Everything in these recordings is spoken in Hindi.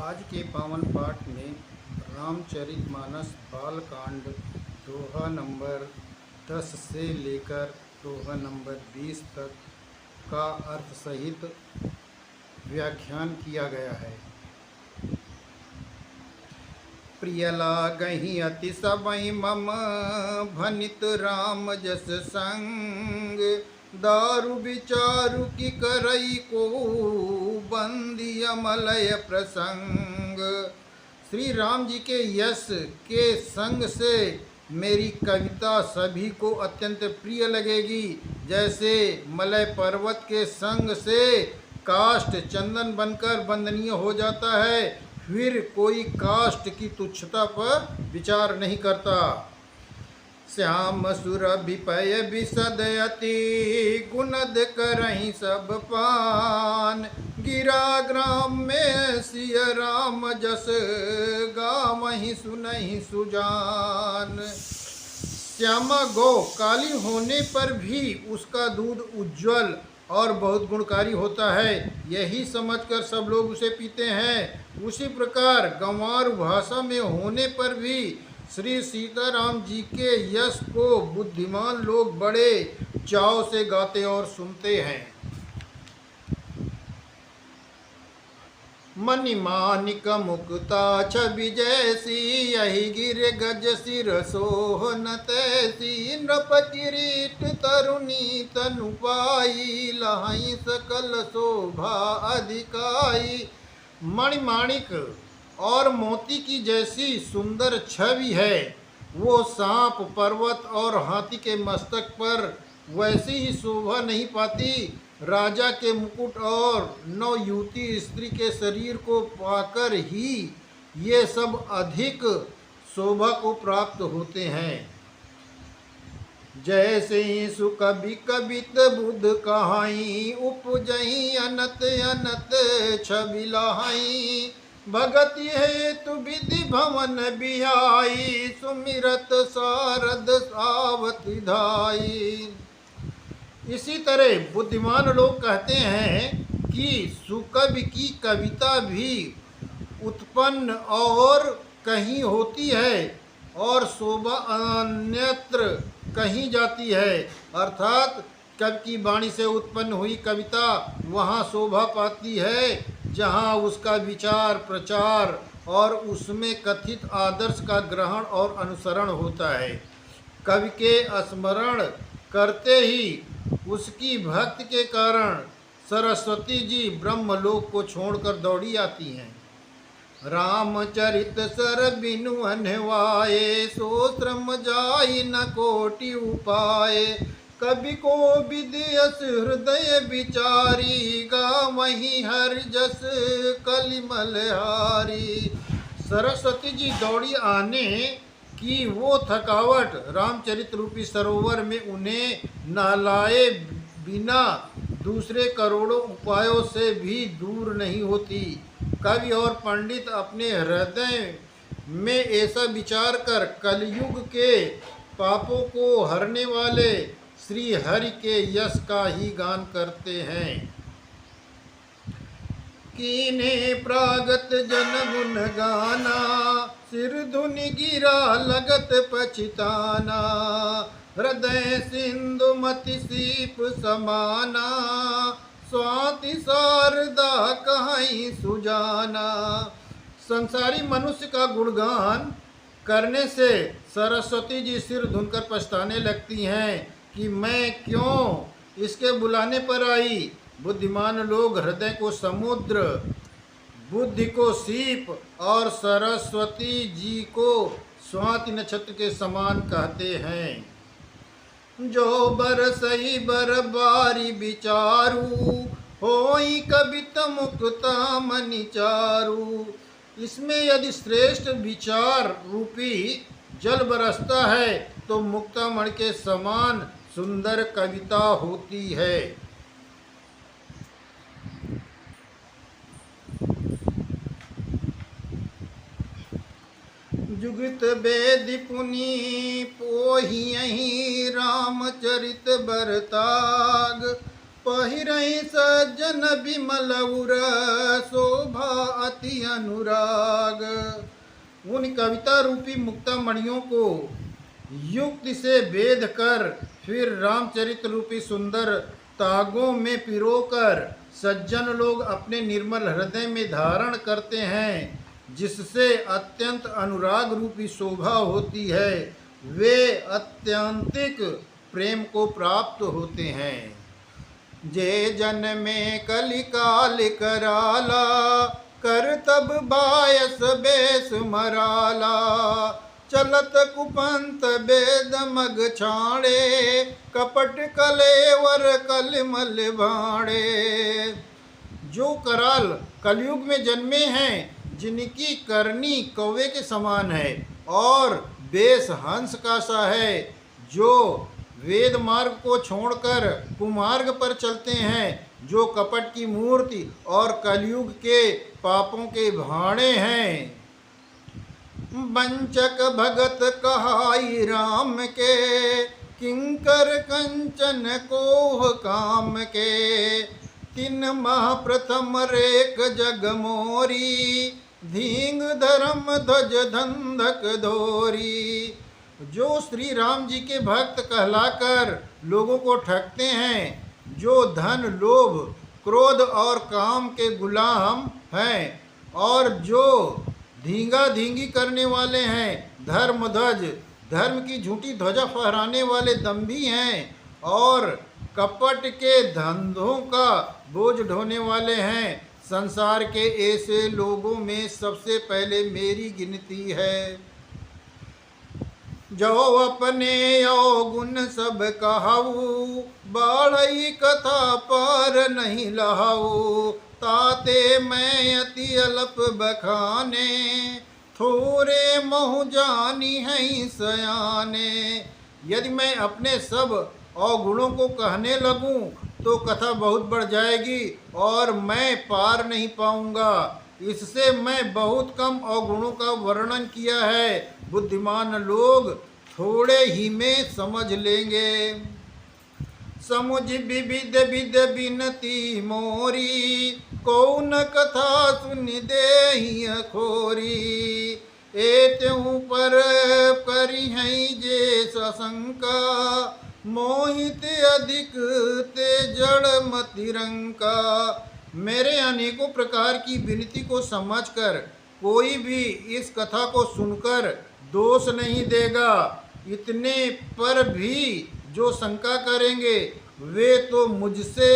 आज के पावन पाठ में रामचरितमानस बालकांड दोहा नंबर 10 से लेकर दोहा नंबर 20 तक का अर्थ सहित व्याख्यान किया गया है। प्रिय लागहि अति सबई मम भनित राम जस संग, दारु विचारु की करई को बंदी अमलय प्रसंग। श्री राम जी के यश के संग से मेरी कविता सभी को अत्यंत प्रिय लगेगी। जैसे मलय पर्वत के संग से काष्ठ चंदन बनकर वंदनीय हो जाता है, फिर कोई काष्ठ की तुच्छता पर विचार नहीं करता। श्याम सुर विपय विशद अति गुणद करहीं सब पान, गिरा ग्राम में सिय राम जस गावहीं सुनहीं सुजान। श्यामा गौ काली होने पर भी उसका दूध उज्जवल और बहुत गुणकारी होता है, यही समझकर सब लोग उसे पीते हैं। उसी प्रकार गंवार भाषा में होने पर भी श्री सीताराम जी के यश को बुद्धिमान लोग बड़े चाव से गाते और सुनते हैं। मणिमानिक मुक्ता छवि जैसी, यही गिर गज सिर सोहन तैसी। नृप किरीट तरुणी तनु पाई, लहाई सकल शोभा अधिकाई। मणिमाणिक और मोती की जैसी सुंदर छवि है। वो सांप, पर्वत और हाथी के मस्तक पर वैसी ही शोभा नहीं पाती। राजा के मुकुट और नवयुवती स्त्री के शरीर को पाकर ही ये सब अधिक शोभा को प्राप्त होते हैं। जैसे सुकवि कवित बुध कहाई, उपजही अनत अनत छवि लहाई। भगति हेतु विधि भवन बिहाई, सुमिरत सारद सावति धाई। इसी तरह बुद्धिमान लोग कहते हैं कि सुकवि की कविता भी उत्पन्न और कहीं होती है और शोभा अन्यत्र कहीं जाती है। अर्थात कवि की वाणी से उत्पन्न हुई कविता वहाँ शोभा पाती है जहाँ उसका विचार प्रचार और उसमें कथित आदर्श का ग्रहण और अनुसरण होता है। कवि के स्मरण करते ही उसकी भक्ति के कारण सरस्वती जी ब्रह्मलोक को छोड़कर दौड़ी आती हैं। रामचरित सर बिनु अनवाए, सो श्रम जाई न कोटि उपाय। कवि को विद्यस हृदय विचारी, गावहीं हर जस कलिमल हारी। सरस्वती जी दौड़ी आने कि वो थकावट रामचरित रूपी सरोवर में उन्हें नहलाए बिना दूसरे करोड़ों उपायों से भी दूर नहीं होती। कवि और पंडित अपने हृदय में ऐसा विचार कर कलयुग के पापों को हरने वाले श्री हरि के यश का ही गान करते हैं। कीने प्रागत जन गुण गाना, सिर धुनि गिरा लगत पछिताना। हृदय सिंधु मति सीप समाना, स्वाति शारदा कहीं सुजाना। संसारी मनुष्य का गुणगान करने से सरस्वती जी सिर धुनकर पछताने लगती हैं कि मैं क्यों इसके बुलाने पर आई। बुद्धिमान लोग हृदय को समुद्र, बुद्धि को सीप और सरस्वती जी को स्वाति नक्षत्र के समान कहते हैं। जो बरसई बरबारी विचारू, होई कविता मुक्ता मनि चारू। इसमें यदि श्रेष्ठ विचार रूपी जल बरसता है तो मुक्तामणि के समान सुंदर कविता होती है। जुगत वेद पुनि पोहियहि, रामचरित बरताग। पहिरहि सज्जन बिमल उर शोभा अति अनुराग। उन कविता रूपी मुक्ता मणियों को युक्ति से भेद कर फिर रामचरित रूपी सुंदर तागों में पिरोकर सज्जन लोग अपने निर्मल हृदय में धारण करते हैं, जिससे अत्यंत अनुराग रूपी शोभा होती है। वे अत्यंतिक प्रेम को प्राप्त होते हैं। जे जन में कलिकाल कराला कर तब बायस बेस मराला। चलत कुपंत बेद मग छाड़े कपट कलेवर कलमल भाड़े। जो कराल कलयुग में जन्मे हैं, जिनकी करनी कौवे के समान है और बेस हंस का सा है, जो वेद मार्ग को छोड़कर कुमार्ग पर चलते हैं, जो कपट की मूर्ति और कलयुग के पापों के भाड़े हैं। बंचक भगत कहाई राम के किंकर कंचन कोह काम के। तिन माह प्रथम रेख जग मोरी धींग धर्म ध्वज धंधक धोरी। जो श्री राम जी के भक्त कहलाकर लोगों को ठगते हैं, जो धन लोभ क्रोध और काम के गुलाम हैं और जो धींगा धींगी करने वाले हैं, धर्म ध्वज धर्म की झूठी ध्वजा फहराने वाले दम्भी हैं और कपट के धंधों का बोझ ढोने वाले हैं। संसार के ऐसे लोगों में सबसे पहले मेरी गिनती है। जो अपने अवगुण सब कहाऊ बाढ़ई कथा पर नहीं लहाऊ। ताते मैं अति अल्प बखाने थोरे मोह जानी है सयाने। यदि मैं अपने सब अवगुणों को कहने लगूं तो कथा बहुत बढ़ जाएगी और मैं पार नहीं पाऊंगा। इससे मैं बहुत कम अवगुणों का वर्णन किया है। बुद्धिमान लोग थोड़े ही में समझ लेंगे। समुझ विविध विध बिनती मोरी कौन कथा सुन देहि खोरी। एतहु पर करी है जे सशंका मोहित अधिक ते जड़ मतिरंका। मेरे अनेकों प्रकार की विनती को समझकर कोई भी इस कथा को सुनकर दोष नहीं देगा। इतने पर भी जो शंका करेंगे वे तो मुझसे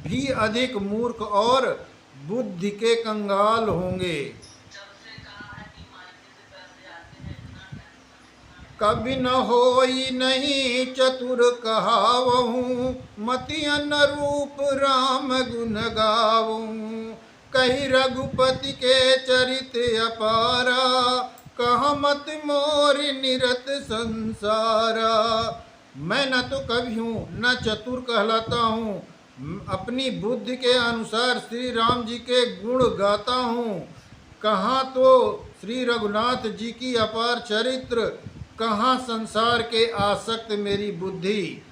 भी अधिक मूर्ख और बुद्धि के कंगाल होंगे। कभी न होई नहीं चतुर कहावहूँ मति अनुरूप राम गुण गावहूँ। कही रघुपति के चरित अपारा कहाँ मत मोर निरत संसारा। मैं न तो कवि हूँ न चतुर कहलाता हूँ। अपनी बुद्धि के अनुसार श्री राम जी के गुण गाता हूँ। कहाँ तो श्री रघुनाथ जी की अपार चरित्र, कहाँ संसार के आसक्त मेरी बुद्धि।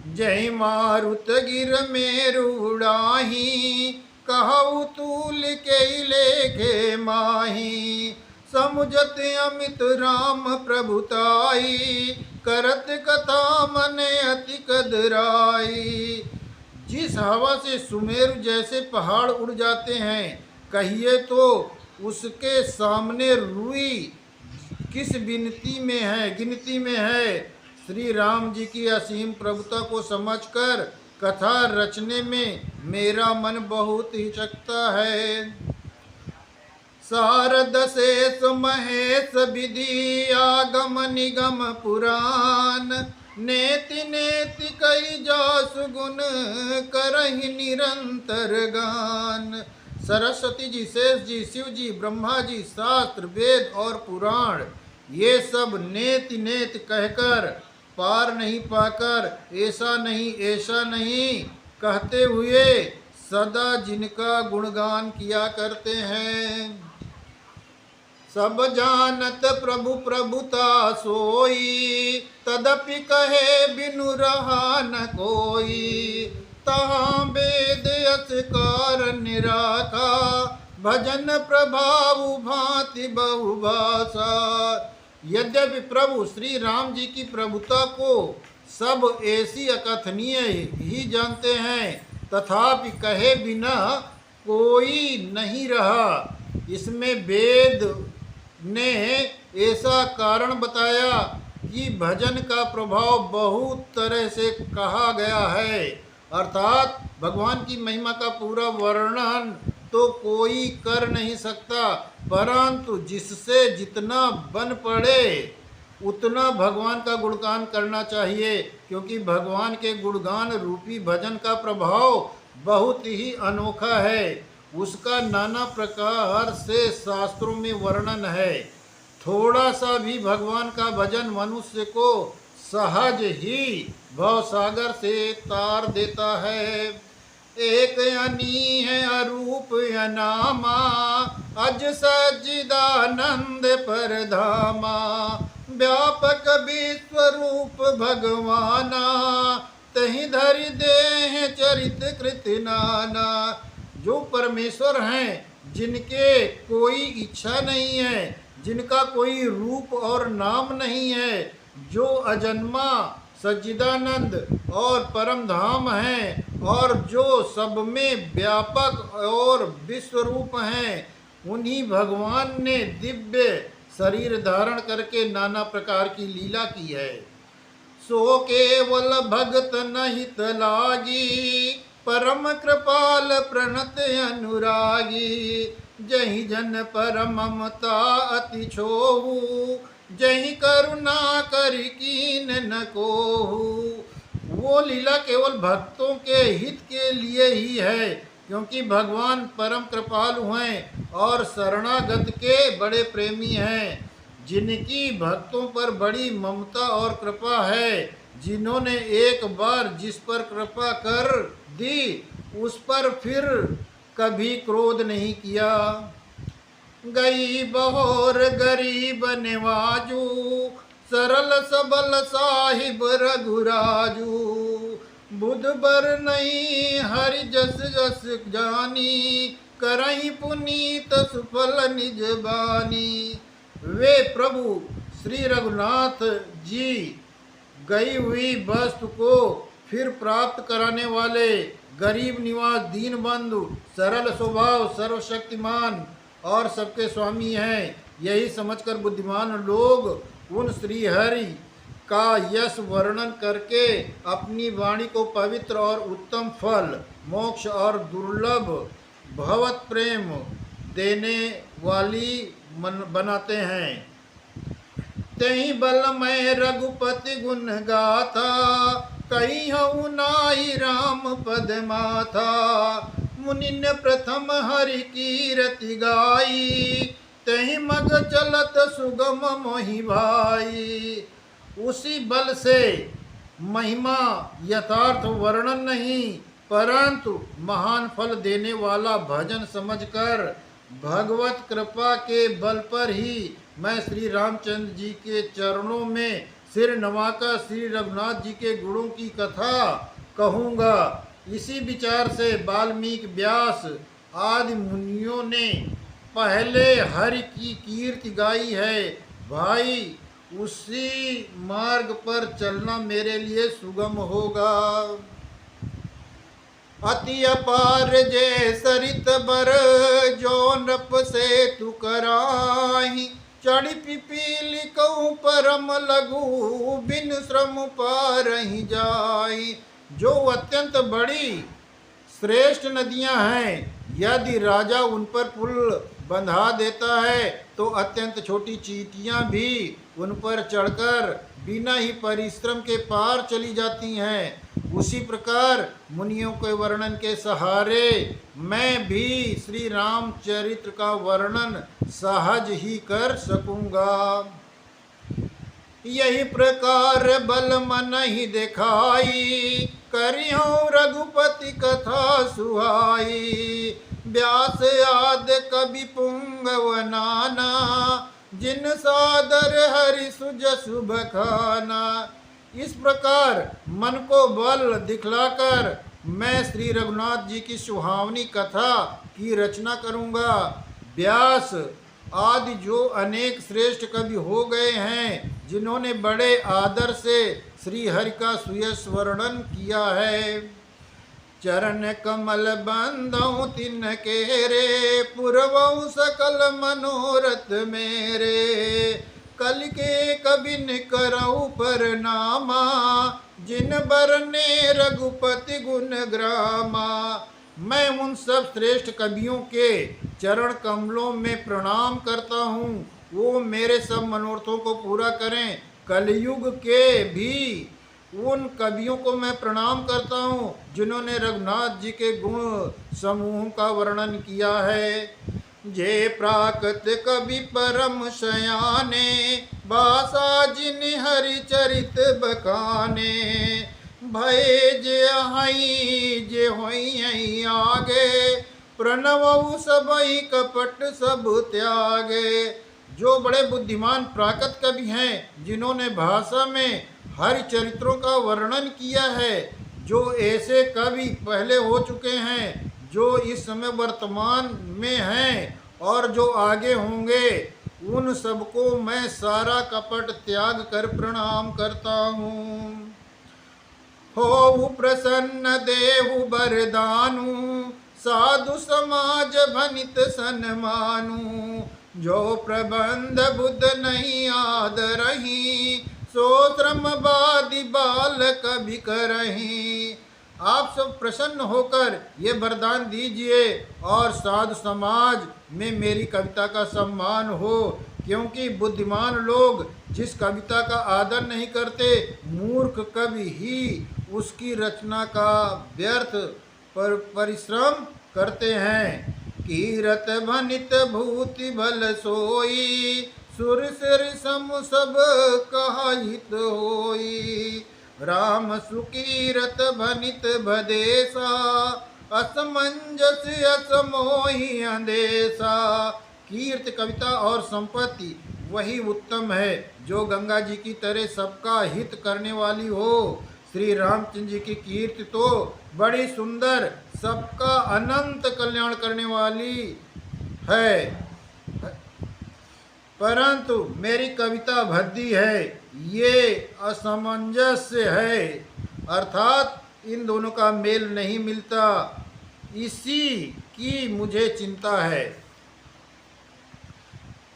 जय मारुत गिर मेरु उड़ाही कहु तूल के लेखे माही। समुझत अमित राम प्रभुताई करत कथा मन अति कदराई। जिस हवा से सुमेरु जैसे पहाड़ उड़ जाते हैं, कहिए तो उसके सामने रुई किस गिनती में है। श्री राम जी की असीम प्रभुता को समझकर कथा रचने में मेरा मन बहुत हिचकता है। शारद शेष महेश विधि आगम निगम पुराण नेति नेति कई जास गुण करहि निरंतर गान। सरस्वती जी, शेष जी, शिव जी, ब्रह्मा जी, शास्त्र वेद और पुराण ये सब नेति नेति कहकर पार नहीं पाकर ऐसा नहीं कहते हुए सदा जिनका गुणगान किया करते हैं। सब जानत प्रभु प्रभुता सोई तदपि कहे बिनु रहा न कोई। तहाँ वेद यस कारण निराखा, भजन प्रभाव भांति बहुभाषा। यद्यपि प्रभु श्री राम जी की प्रभुता को सब ऐसी अकथनीय ही जानते हैं, तथापि कहे बिना कोई नहीं रहा। इसमें वेद ने ऐसा कारण बताया कि भजन का प्रभाव बहुत तरह से कहा गया है, अर्थात भगवान की महिमा का पूरा वर्णन तो कोई कर नहीं सकता, परंतु जिससे जितना बन पड़े उतना भगवान का गुणगान करना चाहिए, क्योंकि भगवान के गुणगान रूपी भजन का प्रभाव बहुत ही अनोखा है। उसका नाना प्रकार से शास्त्रों में वर्णन है। थोड़ा सा भी भगवान का भजन मनुष्य को सहज ही भवसागर से तार देता है। एक अनी है अरूप अनामा, अज सज्जिदानंद परधामा, व्यापक विश्वरूप भगवाना, तहि धरि देह चरित कृत नाना। जो परमेश्वर हैं, जिनके कोई इच्छा नहीं है, जिनका कोई रूप और नाम नहीं है, जो अजन्मा सच्चिदानंद और परम धाम हैं, और जो सब में व्यापक और विश्वरूप हैं, उन्हीं भगवान ने दिव्य शरीर धारण करके नाना प्रकार की लीला की है। सो केवल भगत नहित लागी, परम कृपाल प्रणत अनुरागी, जहि जन परम ममता अति छोहु, जहि करुणा कर कीन न कोहु। वो लीला केवल भक्तों के हित के लिए ही है, क्योंकि भगवान परम कृपालु हैं और शरणागत के बड़े प्रेमी हैं, जिनकी भक्तों पर बड़ी ममता और कृपा है। जिन्होंने एक बार जिस पर कृपा कर दी, उस पर फिर कभी क्रोध नहीं किया। गई बहोर गरीब निवाजू, सरल सबल साहिब रघुराजू, बुध बर नहीं हरि जस जस जानी, करही पुनीत सुफल निज बानी। वे प्रभु श्री रघुनाथ जी गई हुई वस्तु को फिर प्राप्त कराने वाले, गरीब निवास, दीन बंधु, सरल स्वभाव, सर्वशक्तिमान और सबके स्वामी हैं। यही समझकर बुद्धिमान लोग उन श्री हरि का यश वर्णन करके अपनी वाणी को पवित्र और उत्तम फल, मोक्ष और दुर्लभ भगवत प्रेम देने वाली बनाते हैं। तहि बल मैं रघुपति गुण गाथा, कही हूँ नाई राम पद माथा, मुनिन प्रथम हरि कीरति गाई, तहि मग चलत सुगम मोहि भाई। उसी बल से महिमा यथार्थ वर्णन नहीं, परंतु महान फल देने वाला भजन समझकर भगवत कृपा के बल पर ही मैं श्री रामचंद्र जी के चरणों में सिर नवाकर श्री रघुनाथ जी के गुणों की कथा कहूँगा। इसी विचार से वाल्मीकि, व्यास आदि मुनियों ने पहले हरि की कीर्ति गाई है। भाई, उसी मार्ग पर चलना मेरे लिए सुगम होगा। अति अपार जे सरित बर, जो नप से तु कराही, चढ़ी पिपीली कहूँ परम लघु, बिन श्रम पारहि जाई। जो अत्यंत बड़ी श्रेष्ठ नदियां हैं, यदि राजा उन पर पुल बंधा देता है तो अत्यंत छोटी चींटियां भी उन पर चढ़कर बिना ही परिश्रम के पार चली जाती हैं। उसी प्रकार मुनियों के वर्णन के सहारे मैं भी श्री रामचरित्र का वर्णन सहज ही कर सकूंगा। यही प्रकार बल मन ही दिखाई, करियो रघुपति कथा सुहाई। व्यास आद कवि पुंगव नाना, जिन सादर हरि सुजसु बखाना। इस प्रकार मन को बल दिखलाकर मैं श्री रघुनाथ जी की सुहावनी कथा की रचना करूँगा। व्यास आदि जो अनेक श्रेष्ठ कवि हो गए हैं, जिन्होंने बड़े आदर से श्री हरि का सुयश वर्णन किया है। चरण कमल बंदौ तिन के रे, पुरवौ सकल मनोरथ मेरे। कल के कबिन करऊ परनामा, जिन बरने रघुपति गुण ग्रामा। मैं उन सब श्रेष्ठ कवियों के चरण कमलों में प्रणाम करता हूँ, वो मेरे सब मनोरथों को पूरा करें। कलयुग के भी उन कवियों को मैं प्रणाम करता हूँ, जिन्होंने रघुनाथ जी के गुण समूह का वर्णन किया है। जे प्राकृत कवि परम शयाने, भाषा जिन हरि चरित बखाने। भय जे हई जे होई आगे, प्रणवउ सबई कपट सब त्यागे। जो बड़े बुद्धिमान प्राकृत कवि हैं, जिन्होंने भाषा में हरि चरित्रों का वर्णन किया है। जो ऐसे कवि पहले हो चुके हैं, जो इस समय वर्तमान में हैं और जो आगे होंगे, उन सबको मैं सारा कपट त्याग कर प्रणाम करता हूँ। हो प्रसन्न देहु बरदानु, साधु समाज भनित सन्मानु। जो प्रबंध बुद्ध नहीं आदरही, सो श्रमवादी बाल कभी करही। आप सब प्रसन्न होकर ये वरदान दीजिए और साधु समाज में मेरी कविता का सम्मान हो, क्योंकि बुद्धिमान लोग जिस कविता का आदर नहीं करते, मूर्ख कवि ही उसकी रचना का व्यर्थ परिश्रम करते हैं। कीरत भनित भूति भल सोई, सुर सिर सम सब कहित होई। राम सुकीरत भनित भदेसा, असमंजस असमोहि अंदेशा। कीर्त कविता और संपत्ति वही उत्तम है जो गंगा जी की तरह सबका हित करने वाली हो। श्री रामचंद्र जी की कीर्ति तो बड़ी सुंदर, सबका अनंत कल्याण करने वाली है, परंतु मेरी कविता भद्दी है, ये असमंजस्य है, अर्थात इन दोनों का मेल नहीं मिलता, इसी की मुझे चिंता है।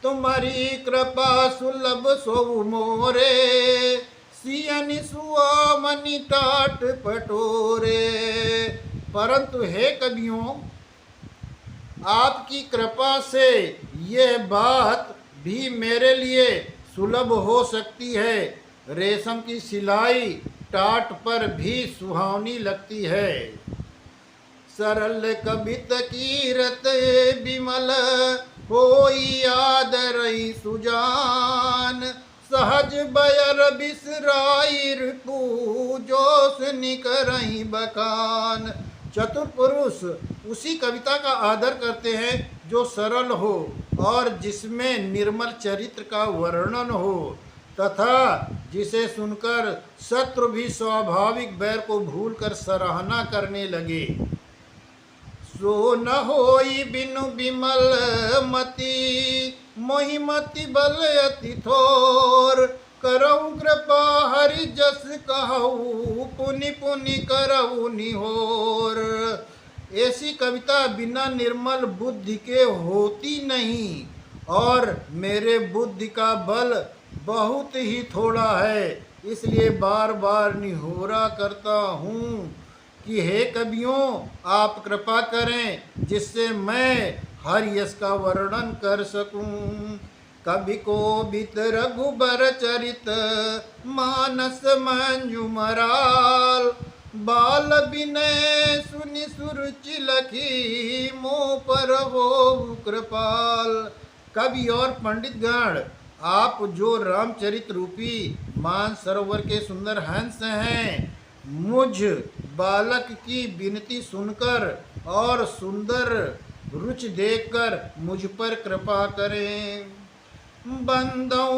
तुम्हारी कृपा सुलभ सो मोरे, सियनि सुआमनि टाट पटोरे। परंतु हे कवियों, आपकी कृपा से यह बात भी मेरे लिए सुलभ हो सकती है। रेशम की सिलाई टाट पर भी सुहावनी लगती है। सरल कवित कीरत बिमल, होई आदरई सुजान। सहज बयर बिसराई पूजोस निकरई बखान। चतुर पुरुष उसी कविता का आदर करते हैं जो सरल हो और जिसमें निर्मल चरित्र का वर्णन हो, तथा जिसे सुनकर शत्रु भी स्वाभाविक बैर को भूलकर सराहना करने लगे। सो न होई बिनु बिमल मति, मोहि मति बल अति थोर। करऊ कृपा हरि जस कहऊ, पुनि पुनि करऊ निहोर। ऐसी कविता बिना निर्मल बुद्धि के होती नहीं, और मेरे बुद्धि का बल बहुत ही थोड़ा है, इसलिए बार बार निहोरा करता हूँ कि हे कवियों, आप कृपा करें जिससे मैं हरि यश का वर्णन कर सकूं। कवि को बित रघुबर चरित, मानस मंजुमराल। बाल विनय सुनि सुरुचि लखी, मोह पर हो कृपाल। कवि और पंडित गण, आप जो रामचरित रूपी मान सरोवर के सुंदर हंस हैं, मुझ बालक की विनती सुनकर और सुंदर रुचि देखकर मुझ पर कृपा करें। बंदौ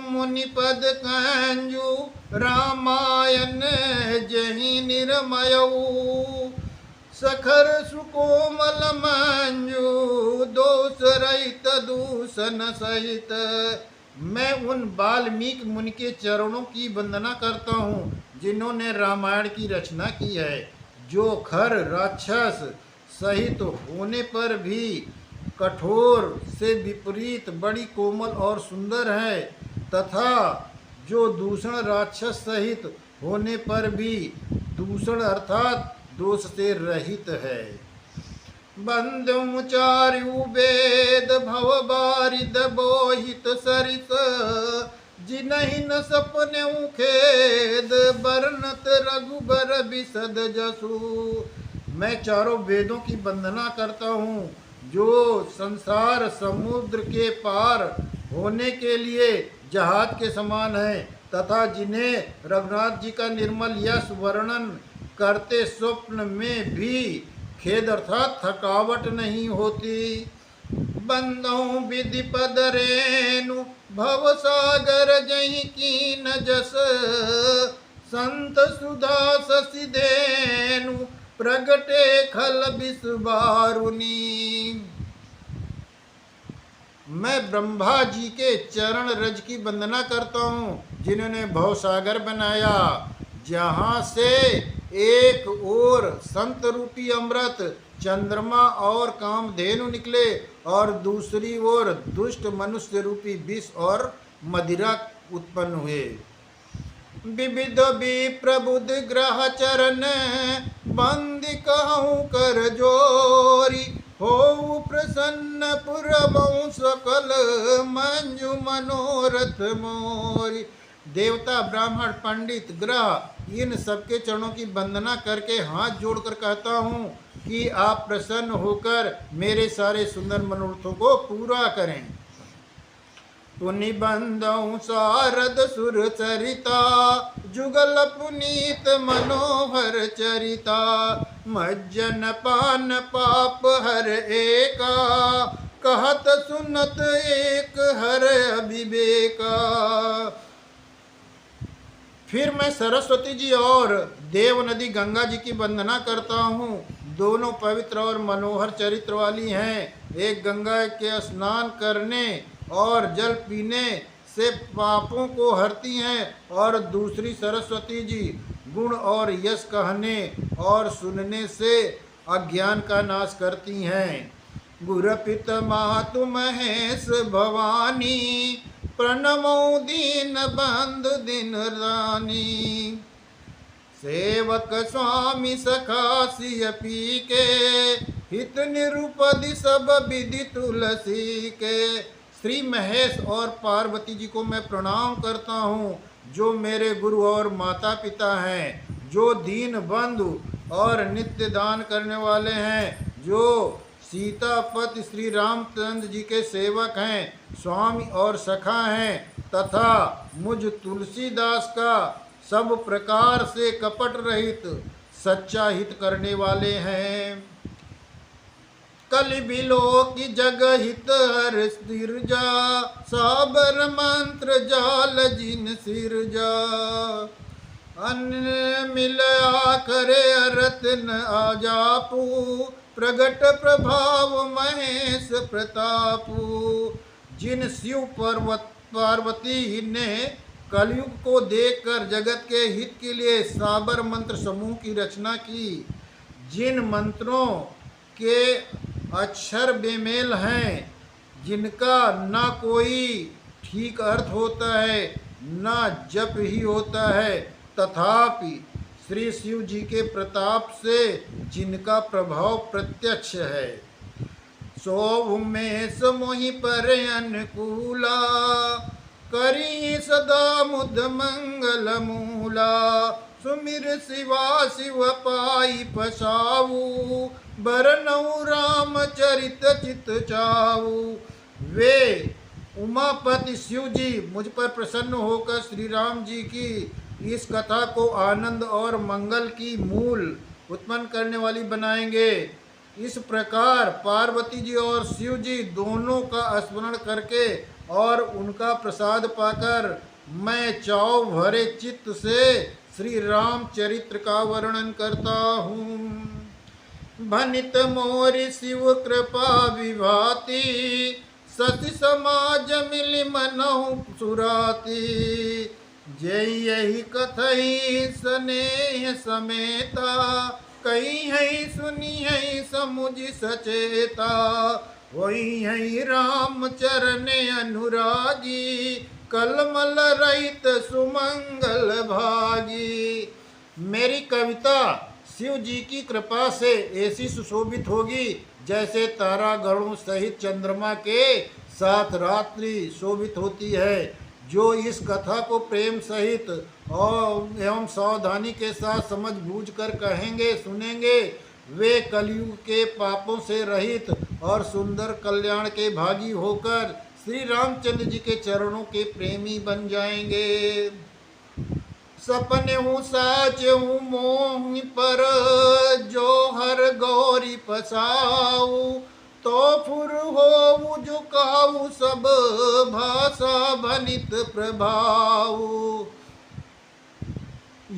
मुनिपद कंजु रामायण जहि निर्मयऊ सखर सुकोमल मंजू दोष रहित दूषण सहित। मैं उन वाल्मीकि मुनि के चरणों की वंदना करता हूँ जिन्होंने रामायण की रचना की है, जो खर राक्षस सहित होने पर भी कठोर से विपरीत बड़ी कोमल और सुंदर है, तथा जो दूषण राक्षस सहित होने पर भी दूषण अर्थात दोष से रहित है। बंदु चारु वेद भव बारिद बोहित सरित जिनहि न सपनेउ खेद बरनत रघुबर बिसद जसु। मैं चारों वेदों की वंदना करता हूँ जो संसार समुद्र के पार होने के लिए जहाज के समान है, तथा जिन्हें रघुनाथ जी का निर्मल यश वर्णन करते स्वप्न में भी खेद अर्थात थकावट नहीं होती। बंदौ विधि पद रेणु भव सागर जहि कीन जस संत सुधा शशि धेनु प्रगटे खल बिसबारुनी। मैं ब्रह्मा जी के चरण रज की वंदना करता हूँ जिन्होंने भवसागर बनाया, जहाँ से एक ओर संत रूपी अमृत चंद्रमा और कामधेनु निकले और दूसरी ओर दुष्ट मनुष्य रूपी विष और मदिरा उत्पन्न हुए। विविध विप्रबुद्ध ग्रह चरण बंदी कहूँ कर जोरी हो प्रसन्न पुरबऊ सकल मंजु मनोरथ मोरी। देवता ब्राह्मण पंडित ग्रह इन सबके चरणों की वंदना करके हाथ जोड़कर कहता हूँ कि आप प्रसन्न होकर मेरे सारे सुंदर मनोरथों को पूरा करें। पुनि बंदौ सारद सुर चरिता जुगल पुनीत मनोहर चरिता मज्जन पान पाप हर एका कहत सुनत एक हर अविवेका। फिर मैं सरस्वती जी और देव नदी गंगा जी की वंदना करता हूँ। दोनों पवित्र और मनोहर चरित्र वाली हैं। एक गंगा के स्नान करने और जल पीने से पापों को हरती हैं और दूसरी सरस्वती जी गुण और यश कहने और सुनने से अज्ञान का नाश करती हैं। गुरपित मातु महेश भवानी प्रणमो दीन बंधु दिन रानी। सेवक स्वामी सखा सिय पी के हित निरुपदि सब विधि तुलसी के। श्री महेश और पार्वती जी को मैं प्रणाम करता हूँ जो मेरे गुरु और माता पिता हैं, जो दीन बंधु और नित्य दान करने वाले हैं, जो सीतापति श्री रामचंद्र जी के सेवक हैं, स्वामी और सखा हैं, तथा मुझ तुलसीदास का सब प्रकार से कपट रहित सच्चा हित करने वाले हैं। कलि बिलो की जग हित हर सिरजा साबर मंत्र जाल जिन सिरजा। अन्न मिलया करे रत्न आजापू प्रगट प्रभाव महेश प्रतापू। जिन शिव पार्वती ने कलयुग को देखकर जगत के हित के लिए साबर मंत्र समूह की रचना की, जिन मंत्रों के अक्षर बेमेल हैं, जिनका ना कोई ठीक अर्थ होता है ना जप ही होता है, तथापि श्री शिव जी के प्रताप से जिनका प्रभाव प्रत्यक्ष है। सो उमेश मोहि पर अनुकूला करी सदा मुद मंगल मूला। सुमिर शिवा शिव पाई पसाऊ बरनऊ राम चरित चित चाऊ। वे उमापति शिव जी मुझ पर प्रसन्न होकर श्री राम जी की इस कथा को आनंद और मंगल की मूल उत्पन्न करने वाली बनाएंगे। इस प्रकार पार्वती जी और शिव जी दोनों का स्मरण करके और उनका प्रसाद पाकर मैं चाव भरे चित्त से श्री राम चरित्र का वर्णन करता हूँ। भनित मोरि शिव कृपा विभाति, सति समाज मिलि मनहु सुराती। जय यही कथई स्नेह समेता, कही है सुनी है समुझ सचेता। वही है राम चरण अनुरागी, कलमल रहित सुमंगल भागी। मेरी कविता शिव जी की कृपा से ऐसी सुशोभित होगी जैसे तारागणों सहित चंद्रमा के साथ रात्रि शोभित होती है। जो इस कथा को प्रेम सहित और एवं सावधानी के साथ समझ बूझ कर कहेंगे सुनेंगे, वे कलयुग के पापों से रहित और सुंदर कल्याण के भागी होकर श्री रामचंद्र जी के चरणों के प्रेमी बन जाएंगे। सपने हूँ साच हूँ मोह पर, जो हर गौरी पसाऊ। तो फुर हो जो काऊ, सब भाषा भनित प्रभाऊ।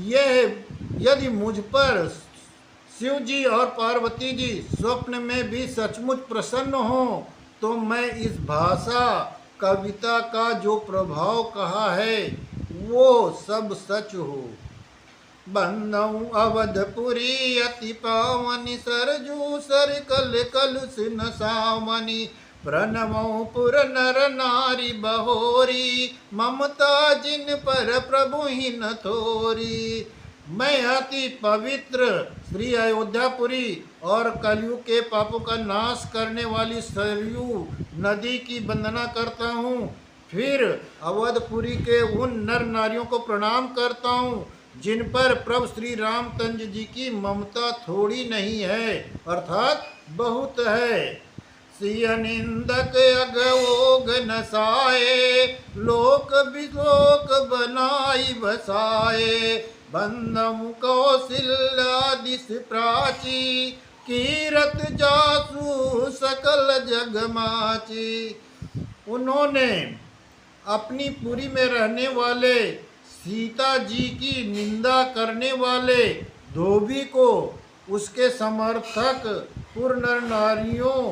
यह यदि मुझ पर शिव जी और पार्वती जी स्वप्न में भी सचमुच प्रसन्न हो, तो मैं इस भाषा कविता का जो प्रभाव कहा है वो सब सच हो। बंदऊ अवधपुरी अति पावनी, सरजू सर कल कलुष न सावनी। प्रणवऊ पुर नर नारी बहोरी, ममता जिन पर प्रभु ही न थोरी। मैं अति पवित्र श्री अयोध्यापुरी और कलयुग के पापों का नाश करने वाली सरयू नदी की वंदना करता हूँ। फिर अवधपुरी के उन नर नारियों को प्रणाम करता हूँ जिन पर प्रभु श्री रामचंद्र जी की ममता थोड़ी नहीं है, अर्थात बहुत है। सिय निंदक अगोग नसाए, लोक विलोक बनाई बसाए। बंदम कौशल्या दिस प्राची, कीरत जासु सकल जगमाची। उन्होंने अपनी पुरी में रहने वाले सीता जी की निंदा करने वाले धोबी को उसके समर्थक पुर नर नारियों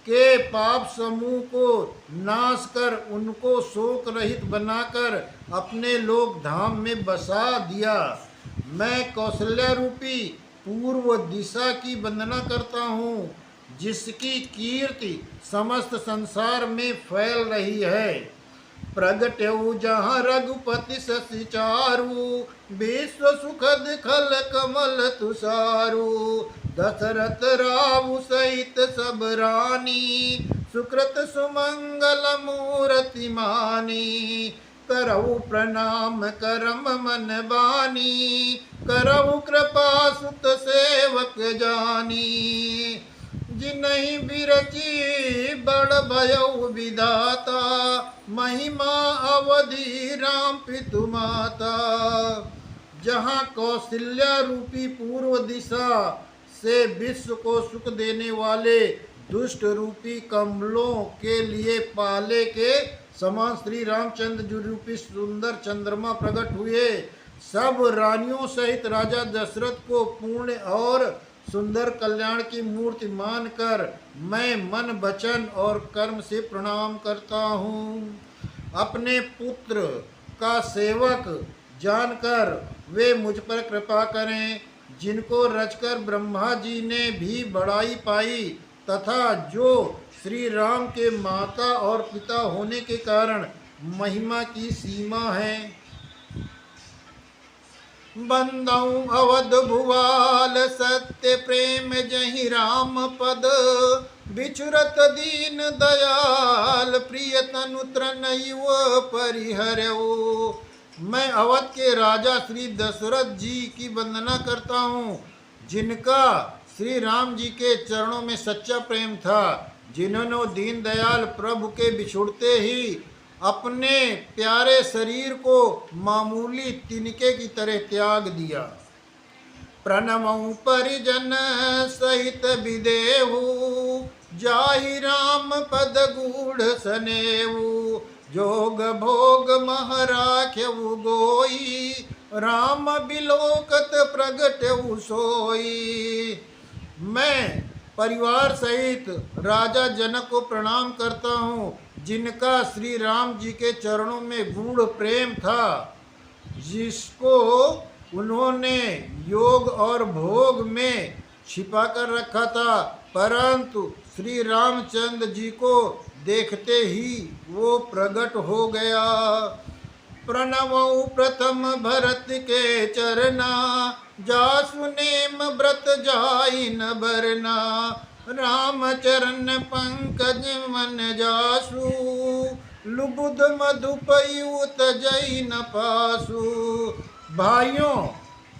के पाप समूह को नाश कर उनको शोक रहित बनाकर अपने लोक धाम में बसा दिया। मैं कौशल्या रूपी पूर्व दिशा की वंदना करता हूँ, जिसकी कीर्ति समस्त संसार में फैल रही है। प्रगट्यऊ जहाँ रघुपति शशि चारु, विश्व सुखद खल कमल तुषारु। दशरथ रावु सहित सब रानी, सुकृत सुमंगल मूर्ति मानी। करऊ प्रणाम करम मन बानी, करऊ कृपा सुत सेवक जानी। जिनहि बिरची बड़ भयउ विधाता, महिमा अवधि राम पितु माता। जहाँ कौशल्या रूपी पूर्व दिशा से विश्व को सुख देने वाले दुष्ट रूपी कमलों के लिए पाले के समान श्री रामचंद्र जी रूपी सुंदर चंद्रमा प्रकट हुए, सब रानियों सहित राजा दशरथ को पूर्ण और सुंदर कल्याण की मूर्ति मानकर मैं मन वचन और कर्म से प्रणाम करता हूँ। अपने पुत्र का सेवक जानकर वे मुझ पर कृपा करें, जिनको रचकर ब्रह्मा जी ने भी बड़ाई पाई तथा जो श्री राम के माता और पिता होने के कारण महिमा की सीमा है। बंदऊ अवध भुवाल सत्य प्रेम जहि राम पद, बिछुरत दीन दयाल प्रिय तनु त्रनयुव परिहरऊ। मैं अवध के राजा श्री दशरथ जी की वंदना करता हूँ, जिनका श्री राम जी के चरणों में सच्चा प्रेम था, जिन्होंने दीन दयाल प्रभु के बिछुड़ते ही अपने प्यारे शरीर को मामूली तिनके की तरह त्याग दिया। प्रणमऊ परिजन सहित विदेहु, जाहि राम पद गूढ़ सनेऊ। जोग भोग मह राख्यऊ गोई, राम बिलोकत प्रगटऊ सोई। मैं परिवार सहित राजा जनक को प्रणाम करता हूँ, जिनका श्री राम जी के चरणों में गूढ़ प्रेम था, जिसको उन्होंने योग और भोग में छिपा कर रखा था, परंतु श्री रामचंद्र जी को देखते ही वो प्रकट हो गया। प्रणवऊ प्रथम भरत के चरना, जासु नेम व्रत जाई न बरना। राम चरण पंकज मन जासु, लुबुध मधुपयुत जई न पासु। भाइयों,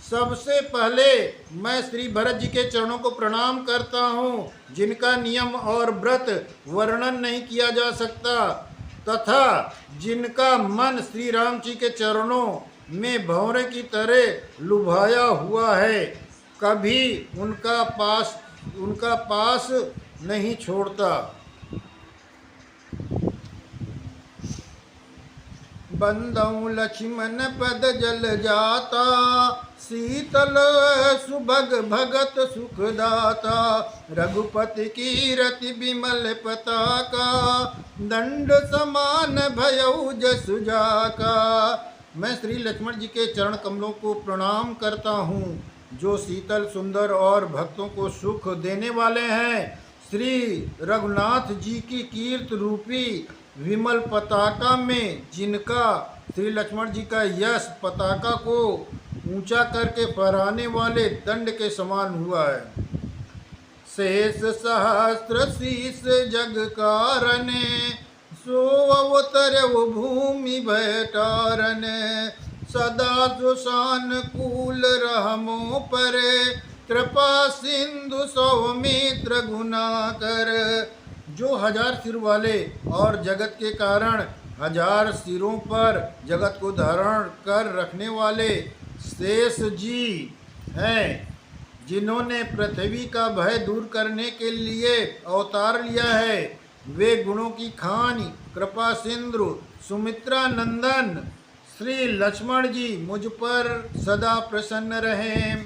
सबसे पहले मैं श्री भरत जी के चरणों को प्रणाम करता हूँ, जिनका नियम और व्रत वर्णन नहीं किया जा सकता, तथा जिनका मन श्री राम जी के चरणों में भंवरे की तरह लुभाया हुआ है, कभी उनका पास नहीं छोड़ता। बंदऊ लक्ष्मण पद जल जाता, शीतल सुभग भगत सुखदाता। रघुपति कीरति विमल पताका, दंड समान भयऊ जसु जाका। मैं श्री लक्ष्मण जी के चरण कमलों को प्रणाम करता हूँ, जो शीतल सुंदर और भक्तों को सुख देने वाले हैं। श्री रघुनाथ जी की कीर्त रूपी विमल पताका में, जिनका श्री लक्ष्मण जी का यश पताका को ऊंचा करके फहराने वाले दंड के समान हुआ है। शेष सहस्त्र शीस जग कारण, सो अवतर वो भूमि भयटारन। सदा सुशान कूल रहमो पर, कृपा सिंधु सौमित्र गुना कर। जो हजार सिर वाले और जगत के कारण हजार सिरों पर जगत को धारण कर रखने वाले शेष जी हैं, जिन्होंने पृथ्वी का भय दूर करने के लिए अवतार लिया है, वे गुणों की खान कृपा सिंधु सुमित्रा नंदन श्री लक्ष्मण जी मुझ पर सदा प्रसन्न रहें।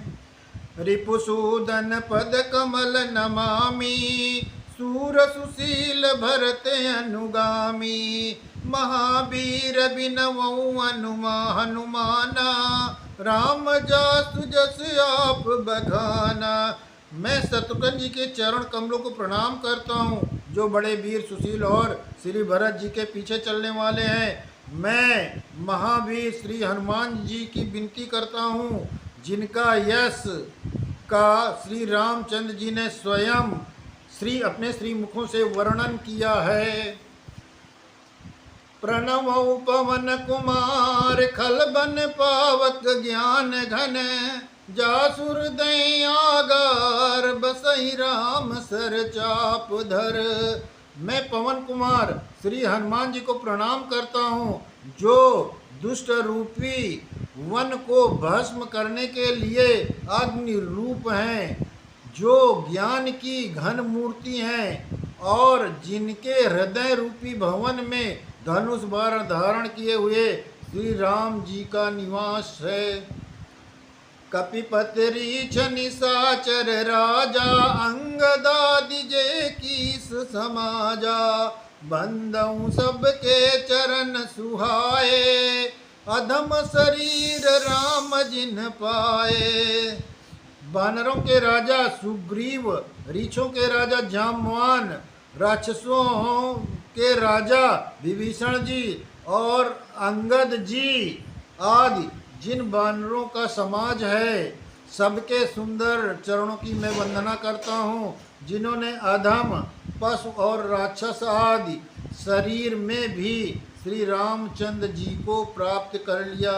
रिपुसूदन पद कमल नमामि, सूर सुशील भरत अनुगामी। महावीर बिनवऊ हनुमाना, राम जासु जस आप बखाना। मैं शत्रुघ्न जी के चरण कमलों को प्रणाम करता हूँ, जो बड़े वीर सुशील और श्री भरत जी के पीछे चलने वाले हैं। मैं महावीर श्री हनुमान जी की विनती करता हूँ, जिनका यश का श्री रामचंद्र जी ने स्वयं अपने श्री मुखों से वर्णन किया है। प्रणवऊ पवन कुमार, खलबन पावक ज्ञान घन। जासुर दयागार, बसई राम सर चाप धर। मैं पवन कुमार श्री हनुमान जी को प्रणाम करता हूँ, जो दुष्ट रूपी वन को भस्म करने के लिए अग्नि रूप हैं, जो ज्ञान की घन मूर्ति हैं, और जिनके हृदय रूपी भवन में धनुष बाण धारण किए हुए श्री राम जी का निवास है। कपिपति रीछ निशाचर राजा, अंगदादि जय कीस समाजा। बंदऊ सबके चरण सुहाए, अधम शरीर राम जिन पाए। वानरों के राजा सुग्रीव, रीछों के राजा जाम्बवान, राक्षसों के राजा विभीषण जी और अंगद जी आदि जिन वानरों का समाज है, सबके सुंदर चरणों की मैं वंदना करता हूँ, जिन्होंने अधम पशु और राक्षस आदि शरीर में भी श्री रामचंद्र जी को प्राप्त कर लिया।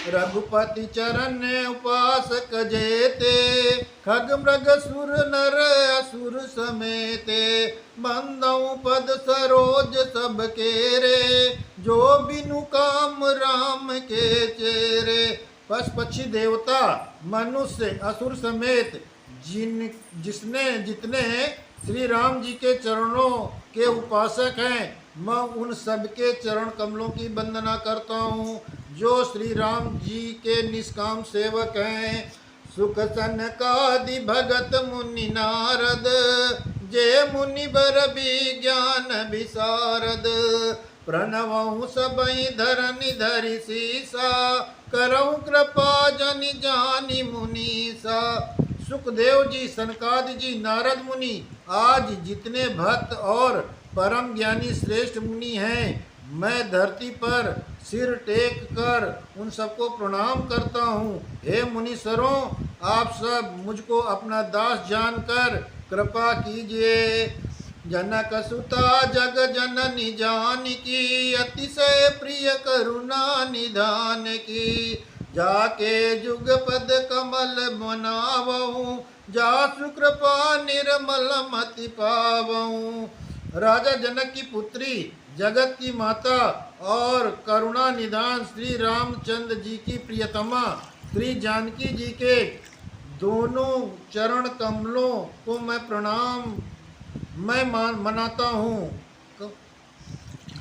रघुपति चरण उपासक जेते, खग मृग सुर नर असुर समेते। बंदऊ पद सरोज सब केरे, जो बिनु काम राम के चेरे। पशु पक्षी देवता मनुष्य असुर समेत जितने श्री राम जी के चरणों के उपासक हैं, मैं उन सबके चरण कमलों की वंदना करता हूँ जो श्री राम जी के निष्काम सेवक हैं। सुख सनकादि भगत मुनि नारद, जय मुनि बर विज्ञान विशारद। प्रणवहु सबई धरनि धरि सीसा, करहु कृपा जनि जानि मुनीसा। सुखदेव जी, सनकादि जी, नारद मुनि, आज जितने भक्त और परम ज्ञानी श्रेष्ठ मुनि हैं, मैं धरती पर सिर टेक कर उन सबको प्रणाम करता हूँ। हे मुनीश्वरों, आप सब मुझको अपना दास जानकर कृपा कीजिए। जनक सुता जग जननी जानकी, अतिशय प्रिय करुणा निधान की। जाके जुग पद कमल बनावहूँ, जासु कृपा निर्मल मति पावहूँ। राजा जनक की पुत्री, जगत की माता और करुणा निधान श्री रामचंद्र जी की प्रियतमा श्री जानकी जी के दोनों चरण कमलों को मैं मनाता हूँ,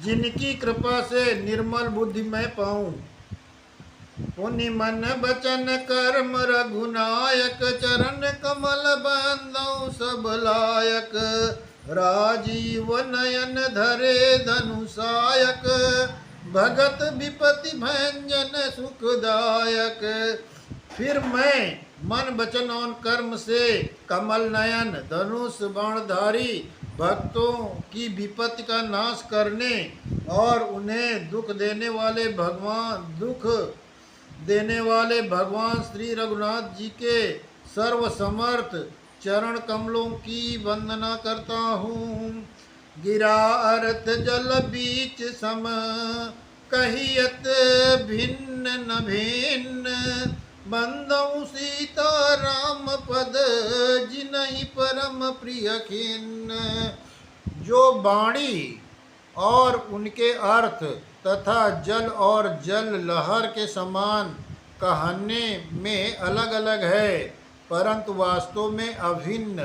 जिनकी कृपा से निर्मल बुद्धि मैं पाऊँ। पुनि मन बचन कर्म रघुनायक, चरण कमल बंदौ सब लायक। राजीव नयन धरे धनुषायक, भगत विपति भंजन सुखदायक। फिर मैं मन वचन और कर्म से कमल नयन धनुष बाणधारी भक्तों की विपत्ति का नाश करने और उन्हें दुख देने वाले भगवान श्री रघुनाथ जी के सर्वसमर्थ चरण कमलों की वंदना करता हूँ। गिरा अर्थ जल बीच सम, कहियत भिन्न न भिन्न। बंदौ सीता राम पद, जिनहि परम प्रिय खिन्न। जो वाणी और उनके अर्थ तथा जल और जल लहर के समान कहने में अलग अलग है, परंतु वास्तव में अभिन्न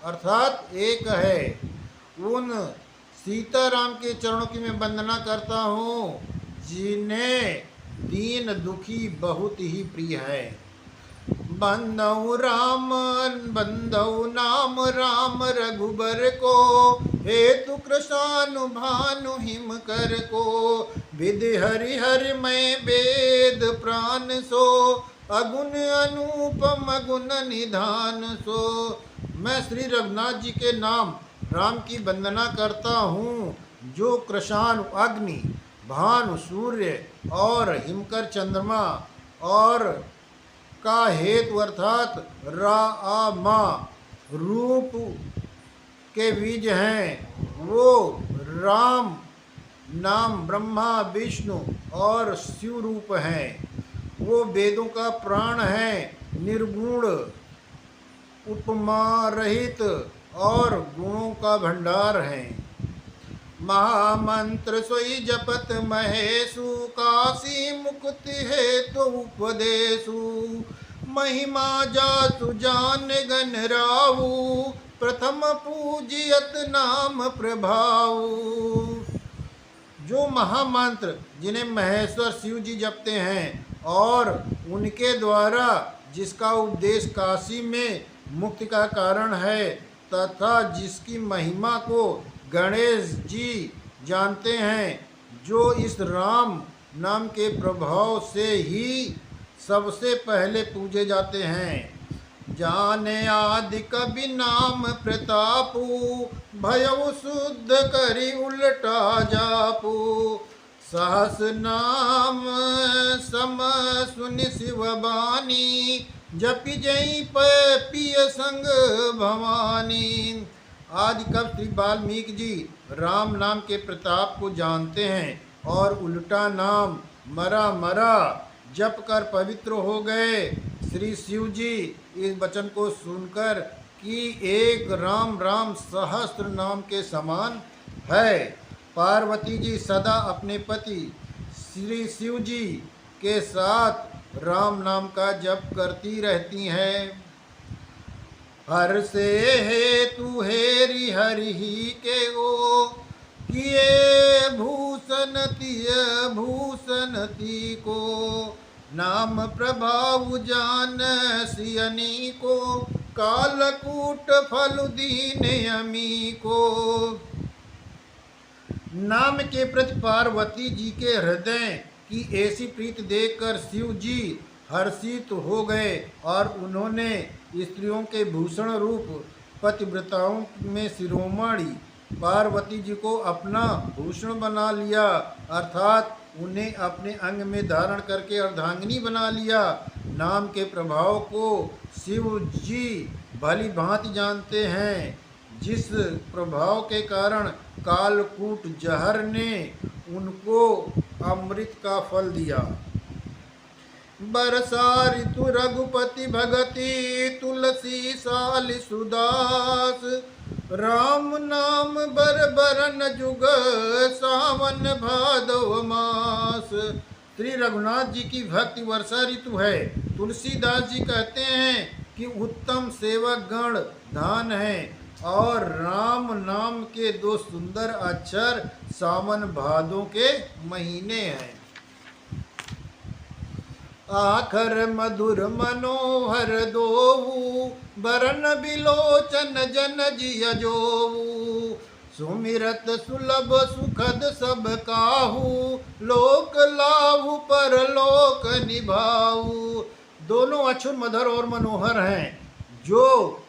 अर्थात एक है। उन सीताराम के चरणों की मैं वंदना करता हूँ, जिन्हें दीन दुखी बहुत ही प्रिय है। बंदौ नाम राम रघुबर को, हेतु कृशानु भानु हिम कर को। विधि हरि हरि मैं वेद प्राण सो, अगुण अनुपम गुण निधान सो। मैं श्री रघुनाथ जी के नाम राम की वंदना करता हूँ, जो कृशानु अग्नि, भानु सूर्य और हिमकर चंद्रमा और का हेतु अर्थात मा रूप के बीज हैं। वो राम नाम ब्रह्मा विष्णु और शिव रूप हैं। वो वेदों का प्राण है, निर्गुण उपमा रहित और गुणों का भंडार है। महामंत्र सोई जपत महेशु, काशी मुक्ति हेतु उपदेशु। महिमा जासु जान गण रावु, प्रथम पूजियत नाम प्रभाऊ। जो महामंत्र जिन्हें महेश्वर शिव जी जपते हैं और उनके द्वारा जिसका उपदेश काशी में मुक्ति का कारण है, तथा जिसकी महिमा को गणेश जी जानते हैं, जो इस राम नाम के प्रभाव से ही सबसे पहले पूजे जाते हैं। जाने आदि कवि नाम प्रतापु, भयउ शुद्ध करी उल्टा जापू। सहस नाम सम सुनि शिव बानी, जपि जई पिय संग भवानी। आदि कवि श्री वाल्मीकि जी राम नाम के प्रताप को जानते हैं और उल्टा नाम मरा जप कर पवित्र हो गए। श्री शिव जी इस वचन को सुनकर कि एक राम राम सहस्त्र नाम के समान है। पार्वती जी सदा अपने पति श्री शिव जी के साथ राम नाम का जप करती रहती हैं। हर से हेतु हेरि हरि ही के ओ, किए भूषण ती को, नाम प्रभाव जान सियनी को, कालकूट फल दीन अमी को। नाम के प्रति पार्वती जी के हृदय की ऐसी प्रीति देखकर शिव जी हर्षित हो गए और उन्होंने स्त्रियों के भूषण रूप पतिव्रताओं में शिरोमणि पार्वती जी को अपना भूषण बना लिया, अर्थात उन्हें अपने अंग में धारण करके अर्धांगिनी बना लिया। नाम के प्रभाव को शिव जी भली भांति जानते हैं, जिस प्रभाव के कारण कालकूट जहर ने उनको अमृत का फल दिया। बरसा ऋतु रघुपति भगति तुलसी साल सुदास, राम नाम बरन जुग सावन भादव मास। श्री रघुनाथ जी की भक्ति वर्षा ऋतु है। तुलसीदास जी कहते हैं कि उत्तम सेवक गण धान है और राम नाम के दो सुंदर अक्षर सावन भादों के महीने हैं। आखर मधुर मनोहर दोऊ, बरन बिलोचन जन जिय जोऊ, सुमिरत सुलभ सुखद सब काहू, लोक लाहू पर लोक निभाऊ। दोनों अक्षर मधुर और मनोहर हैं, जो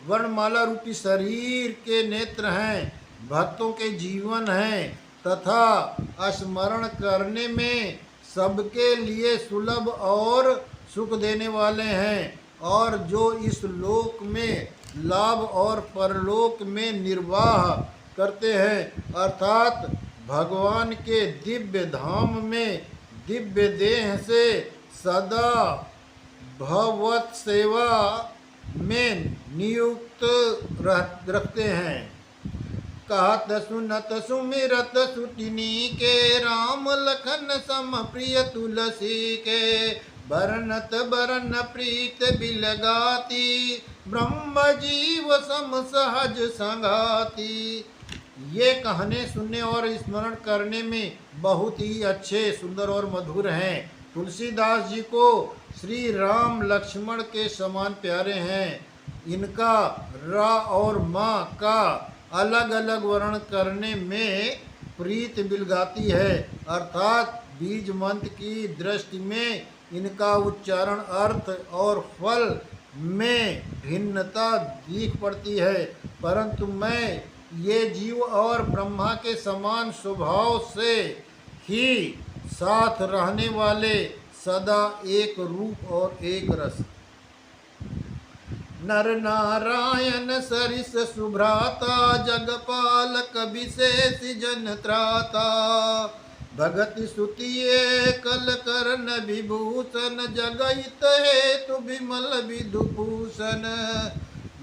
वर्णमाला रूपी शरीर के नेत्र हैं, भक्तों के जीवन हैं तथा स्मरण करने में सबके लिए सुलभ और सुख देने वाले हैं, और जो इस लोक में लाभ और परलोक में निर्वाह करते हैं, अर्थात भगवान के दिव्य धाम में दिव्य देह से सदा भगवत सेवा में नियुक्त रखते हैं। कहत सुनत सुमिरत सुटिनी के, राम लखन सम प्रिय तुलसी के, बरन प्रीत बिलगाती, ब्रह्म जीव सम सहज संगाती। ये कहने सुनने और स्मरण करने में बहुत ही अच्छे, सुंदर और मधुर हैं। तुलसीदास जी को श्री राम लक्ष्मण के समान प्यारे हैं। इनका रा और माँ का अलग अलग वर्ण करने में प्रीत बिलगाती है, अर्थात बीज मंत्र की दृष्टि में इनका उच्चारण अर्थ और फल में भिन्नता दिख पड़ती है, परंतु मैं ये जीव और ब्रह्मा के समान स्वभाव से ही साथ रहने वाले सदा एक रूप और एक रस। नर नारायण सरिस सुभ्राता, जगपालक विशेष जन त्राता, भगति सुतिये कल करन विभूषण, जगहित हेतु विमल विधुभूषण।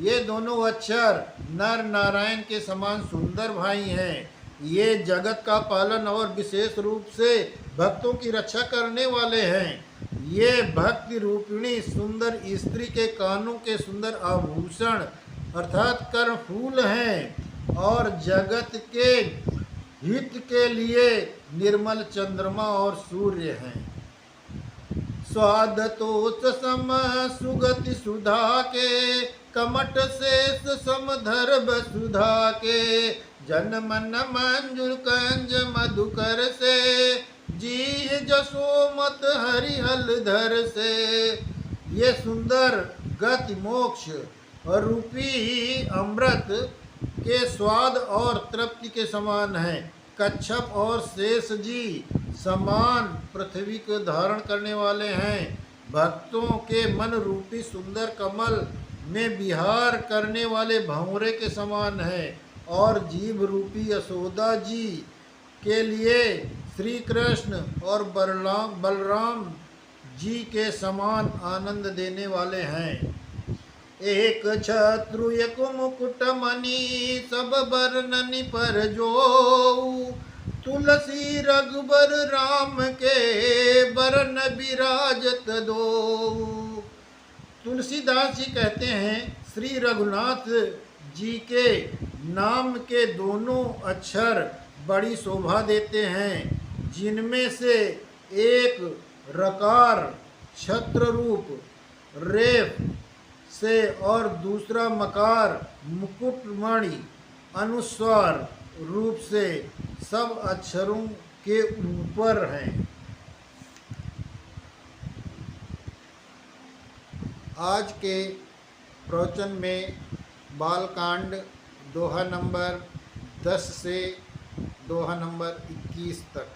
ये दोनों अक्षर नर नारायण के समान सुंदर भाई हैं। ये जगत का पालन और विशेष रूप से भक्तों की रक्षा करने वाले हैं। ये भक्ति रूपिणी सुंदर स्त्री के कानों के सुंदर आभूषण अर्थात कर्म फूल हैं, और जगत के हित के लिए निर्मल चंद्रमा और सूर्य हैं। स्वाद तोष सम सुगति सुधा के, कमट शेष समधर वसुधा के, जन मन मंजुर कंज मधुकर से, जी जसोमत हरिहल धर से। ये सुंदर गति मोक्ष रूपी अमृत के स्वाद और तृप्ति के समान है। कच्छप और शेष जी समान पृथ्वी को धारण करने वाले हैं। भक्तों के मन रूपी सुंदर कमल में विहार करने वाले भंवरे के समान है, और जीव रूपी यशोदा जी के लिए श्री कृष्ण और बलराम जी के समान आनंद देने वाले हैं। एक छत्रु एक मुकुट मणि, सब बरननि पर जो, तुलसी रघुबर राम के बरन विराजत दो। तुलसीदास जी कहते हैं श्री रघुनाथ जी के नाम के दोनों अक्षर बड़ी शोभा देते हैं, जिनमें से एक रकार छत्र रूप रेफ से और दूसरा मकार मुकुटमणि अनुस्वार रूप से सब अक्षरों के ऊपर हैं। आज के प्रवचन में बालकांड दोहा नंबर 10 से दोहा नंबर 21 तक